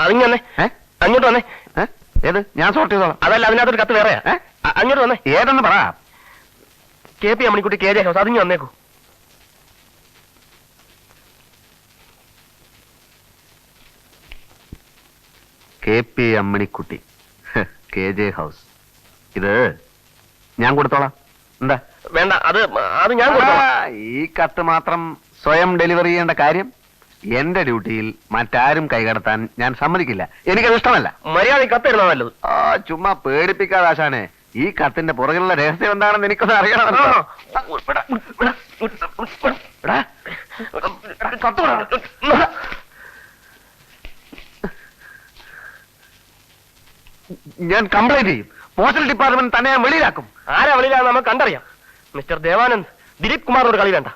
അതിങ്ങ് വന്നേ. അങ്ങോട്ട് വന്നേ. ഏത്? ഞാൻ സോർട്ട് ചെയ്തോളാം. അതല്ല, അതിനകത്തൊരു കത്ത് വേറെയാ. അങ്ങോട്ട് വന്നേ. ഏതെന്ന് പറ. KP Ammanikutty KJ house. അതിങ്ങ് വന്നേക്കൂ. KP Ammanikutty KJ house. ഇത് ഞാൻ കൊടുത്തോളാം. എന്താ? വേണ്ട, അത് ഞാൻ കൊടുത്തോളാം. ഈ കത്ത് മാത്രം സ്വയം ഡെലിവറി ചെയ്യേണ്ട കാര്യം എന്റെ ഡ്യൂട്ടിയിൽ മറ്റാരും കൈകടത്താൻ ഞാൻ സമ്മതിക്കില്ല. എനിക്കത് ഇഷ്ടമല്ല. മര്യാദ കത്ത് തരുന്ന നല്ലത്. ചുമ്മാ പേടിപ്പിക്കാതെ ആശാനെ. ഈ കത്തിന്റെ പുറകിലുള്ള രഹസ്യം എന്താണെന്ന് എനിക്കൊന്ന് അറിയണമല്ലോ. ഞാൻ കംപ്ലൈന്റ് ചെയ്യും. പോസ്റ്റൽ ഡിപ്പാർട്ട്മെന്റ് തന്നെ ഞാൻ വെളിയിലാക്കും. ആരാ വെളിയിലാണെന്ന് നമുക്ക് കണ്ടറിയാം. മിസ്റ്റർ ദേവാനന്ദ്, ദിലീപ് കുമാറിനോട് കളി വേണ്ട.